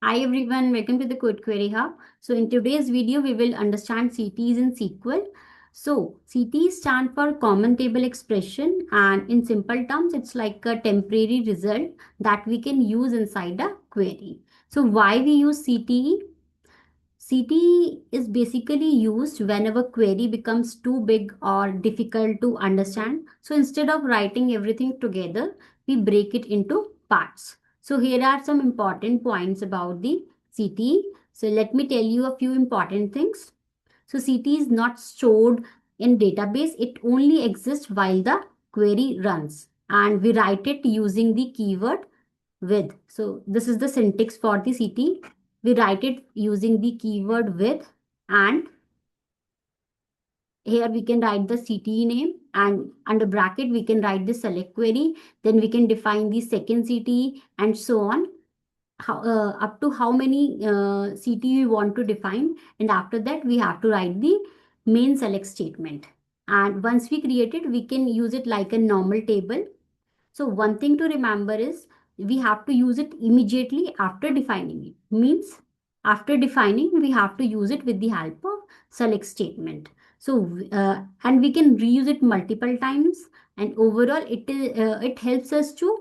Hi everyone, welcome to the CodeQueryHub. So in today's video, we will understand CTEs in SQL. So CTEs stand for Common Table Expression, and in simple terms, it's like a temporary result that we can use inside a query. So why we use CTE? CTE is basically used whenever query becomes too big or difficult to understand. So instead of writing everything together, we break it into parts. So here are some important points about the CTE. So let me tell you a few important things. So CTE is not stored in database. It only exists while the query runs. And we write it using the keyword with. So this is the syntax for the CTE. We write it using the keyword with, and here we can write the CTE name, and under bracket we can write the select query. Then we can define the second CTE and so on. Up to how many CTE we want to define, and after that we have to write the main select statement. And once we create it, we can use it like a normal table. So one thing to remember is we have to use it immediately after defining it. Means after defining, we have to use it with the help of select statement. So and we can reuse it multiple times. And overall, it helps us to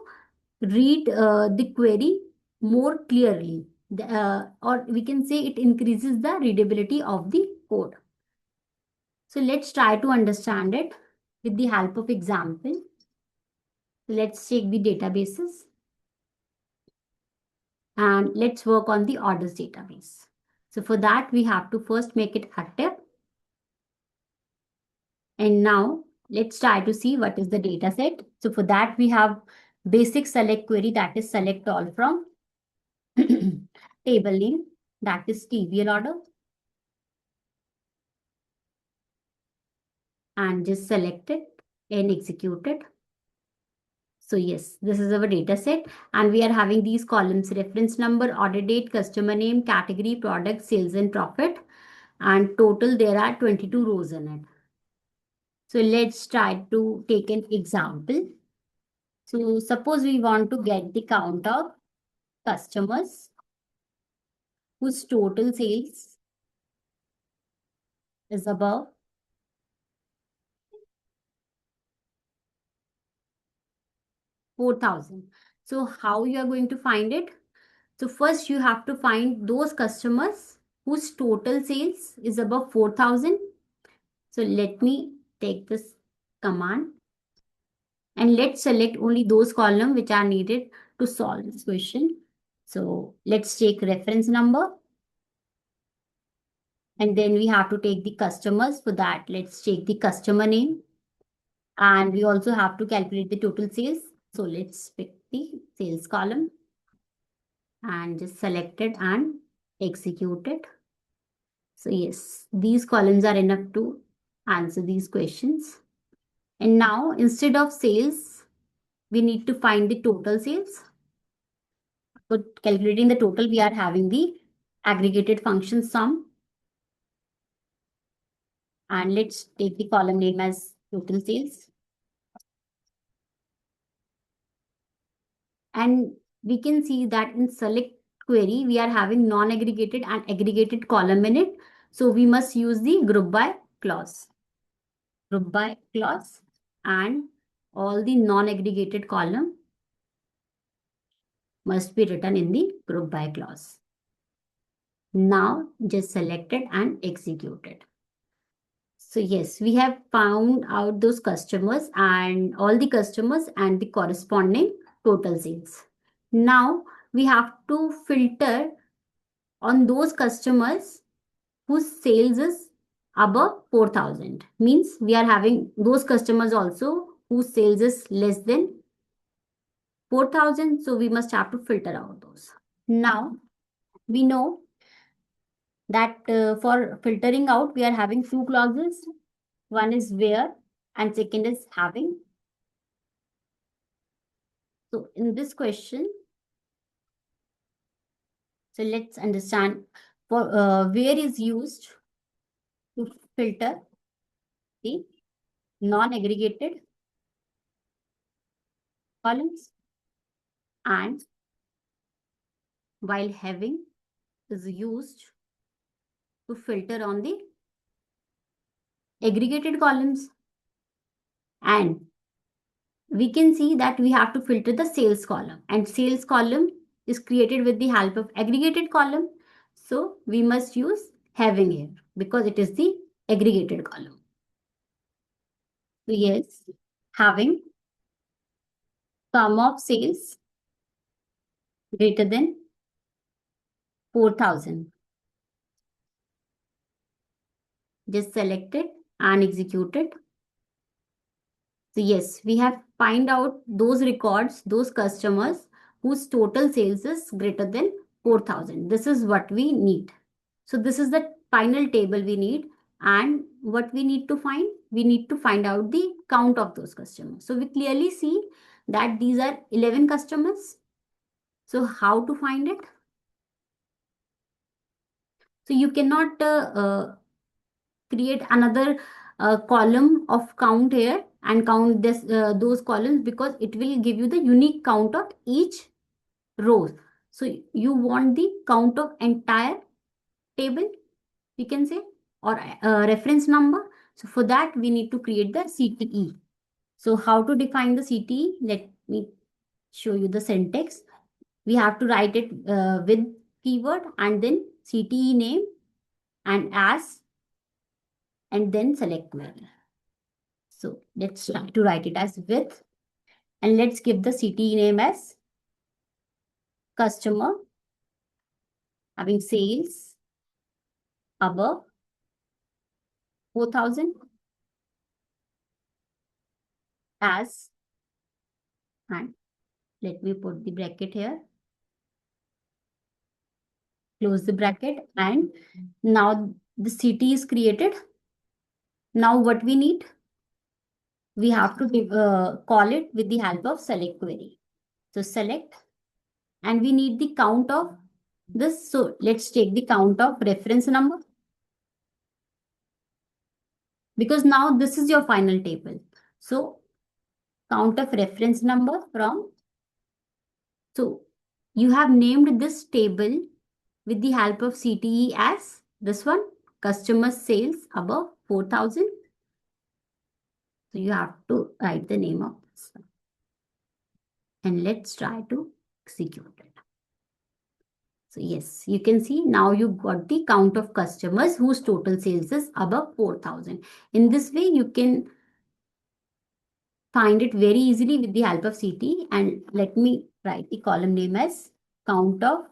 read the query more clearly. Or we can say it increases the readability of the code. So let's try to understand it with the help of example. Let's take the databases and let's work on the orders database. So for that, we have to first make it active. And now let's try to see what is the data set. So for that, we have basic select query, that is select all from table name, that is trivial order, and just select it and execute it. So yes, this is our data set, and we are having these columns: reference number, order date, customer name, category, product, sales and profit, and total there are 22 rows in it. So let's try to take an example. So suppose we want to get the count of customers whose total sales is above 4,000. So how you are going to find it? So first you have to find those customers whose total sales is above 4,000. So let me take this command and let's select only those columns which are needed to solve this question. So let's take reference number. And then we have to take the customers. For that, let's take the customer name. And we also have to calculate the total sales. So let's pick the sales column and just select it and execute it. So yes, these columns are enough to answer these questions. And now instead of sales, we need to find the total sales. For calculating the total, we are having the aggregated function sum. And let's take the column name as total sales. And we can see that in select query, we are having non-aggregated and aggregated column in it. So we must use the group by clause. Group by clause, and all the non-aggregated column must be written in the group by clause. Now just select it and execute it. So yes, we have found out those customers and all the customers and the corresponding total sales. Now we have to filter on those customers whose sales is above 4,000. Means we are having those customers also whose sales is less than 4,000. So we must have to filter out those. Now we know that for filtering out, we are having two clauses. One is where and second is having. So in this question, so let's understand for where is used to filter the non-aggregated columns, and while having is used to filter on the aggregated columns. And we can see that we have to filter the sales column, and sales column is created with the help of aggregated column. So we must use having here because it is the aggregated column. So yes, having sum of sales greater than 4,000. Just select it and execute it. So yes, we have find out those records, those customers whose total sales is greater than 4,000. This is what we need. So this is the final table we need. And what we need to find? We need to find out the count of those customers. So we clearly see that these are 11 customers. So how to find it? So you cannot create another column of count here and count this those columns, because it will give you the unique count of each row. So you want the count of entire table, we can say, or reference number. So for that we need to create the CTE. So how to define the CTE? Let me show you the syntax. We have to write it with keyword and then CTE name and as, and then select query. So let's try to write it as with, and let's give the CTE name as customer having sales above 4,000 as, and let me put the bracket here, close the bracket, and now the CTE is created. Now what we need? We have to call it with the help of select query. So select, and we need the count of this. So let's take the count of reference number, because now this is your final table. So count of reference number from, so you have named this table with the help of CTE as this one, customer sales above 4,000. So you have to write the name of this one. And let's try to execute it. So yes, you can see now you got the count of customers whose total sales is above 4,000. In this way, you can find it very easily with the help of CTE. And let me write the column name as count of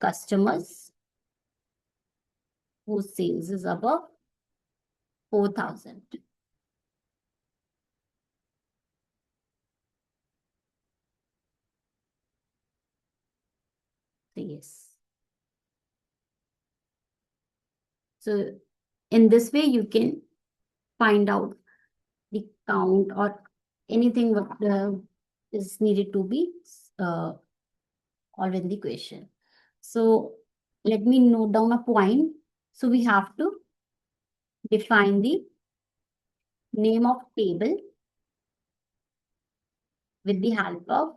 customers whose sales is above 4,000. So yes. So in this way, you can find out the count or anything what is needed to be uh, solved in the question. So let me note down a point. So we have to define the name of table with the help of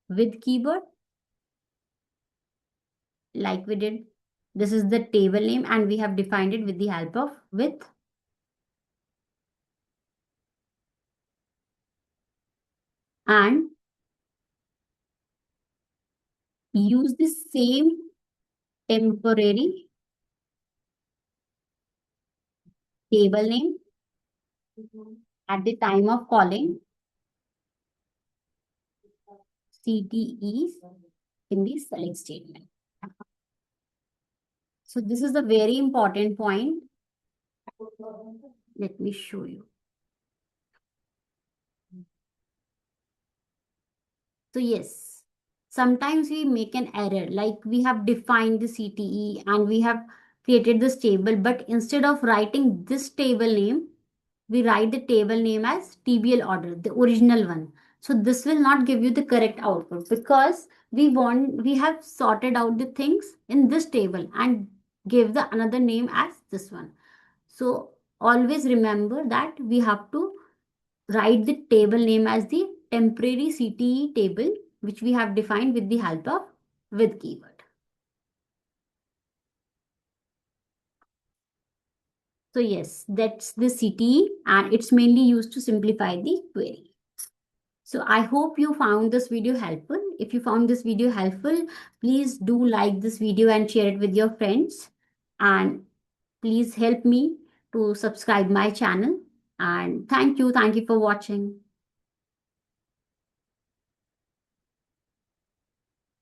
with keyword, like we did. This is the table name and we have defined it with the help of with. And use the same temporary table name at the time of calling CTEs in the select statement. So this is a very important point. Let me show you. So yes, sometimes we make an error, like we have defined the CTE and we have created this table, but instead of writing this table name, we write the table name as TBL order, the original one. So this will not give you the correct output, because we have sorted out the things in this table and give the another name as this one. So always remember that we have to write the table name as the temporary CTE table, which we have defined with the help of with keyword. So yes, that's the CTE, and it's mainly used to simplify the query. So I hope you found this video helpful. If you found this video helpful, please do like this video and share it with your friends. And please help me to subscribe my channel. And thank you. Thank you for watching.